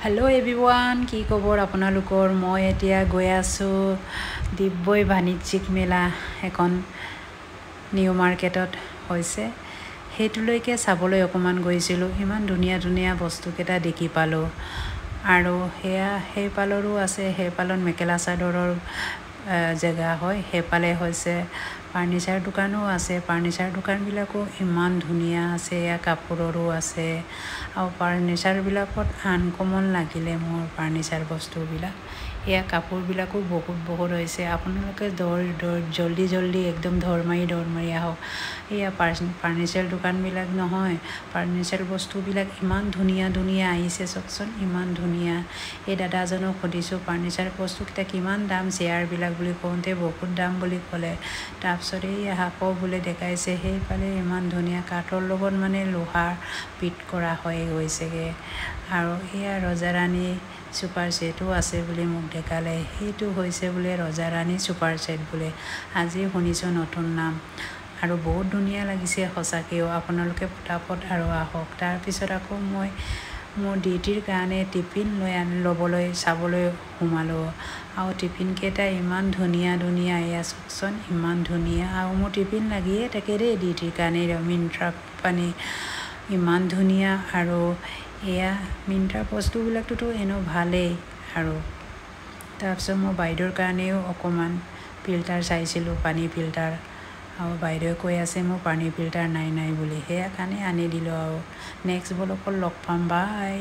Hello' everyone, কি খবৰ আপোনালোকৰ? মই এতিয়া গৈ আছোঁ দিব্যই বাণিজ্যিক মেলা এখন নিউ মাৰ্কেটত হৈছে, সেইটোলৈকে চাবলৈ অকণমান গৈছিলোঁ। ইমান ধুনীয়া ধুনীয়া বস্তুকেইটা দেখি পালোঁ। আৰু সেইফালৰো আছে, সেইফালত মেখেলা চাদৰৰ জেগা হয়, সেইফালে হৈছে ফাৰ্নিচাৰ দোকানো আছে। ফাৰ্নিচাৰ দোকানবিলাকো ইমান ধুনীয়া আছে, এয়া কাপোৰৰো আছে। আৰু ফাৰ্নিচাৰবিলাকত আনকমন লাগিলে মোৰ ফাৰ্নিচাৰ বস্তুবিলাক। এয়া কাপোৰবিলাকো বহুত হৈছে। আপোনালোকে জল্দি একদম দৌৰ মাৰি আহক। এয়া ফাৰ্নিচাৰ দোকানবিলাক নহয়, ফাৰ্নিচাৰ বস্তুবিলাক ইমান ধুনীয়া আহিছে চাওকচোন, ইমান ধুনীয়া। এই দাদাজনক সুধিছোঁ ফাৰ্নিচাৰ বস্তুকেইটা কিমান দাম, চেয়াৰবিলাক বুলি কওঁতে বহুত দাম বুলি ক'লে। তাৰপিছত এই হাফৰ বোলে দেখাইছে, সেইফালে ইমান ধুনীয়া কাঠৰ লগত মানে লোহাৰ ফিট কৰা হৈ গৈছেগৈ। আৰু এয়া ৰজাৰাণী ছুপাৰ ছেটো আছে বুলি মোক দেখালে। সেইটো হৈছে বোলে ৰজাৰাণী ছুপাৰ ছেট বোলে। আজি শুনিছোঁ নতুন নাম, আৰু বহুত ধুনীয়া লাগিছে সঁচাকৈও। আপোনালোকে পটাপট আৰু আহক। তাৰপিছত আকৌ মই মোৰ ডিউটিৰ কাৰণে টিফিন ল'বলৈ চাবলৈ সোমালোঁ। আৰু টিফিনকেইটা ইমান ধুনীয়া এয়া চাওকচোন, ইমান ধুনীয়া। আৰু মোৰ টিফিন লাগিয়ে থাকে দেই ডিউটিৰ কাৰণে। মিন্ত্ৰা কোম্পানী ইমান ধুনীয়া। আৰু এয়া মিন্ত্ৰা বস্তুবিলাকটোতো এনেও ভালেই। আৰু তাৰপিছত মই বাইদেউৰ কাৰণেও অকণমান ফিল্টাৰ চাইছিলোঁ, পানী ফিল্টাৰ। আৰু বাইদেৱে কৈ আছে মোৰ পানী ফিল্টাৰ নাই বুলি, সেয়া কাৰণে আনি দিলোঁ। আৰু নেক্সট ব্লগত লগ পাম, বাই।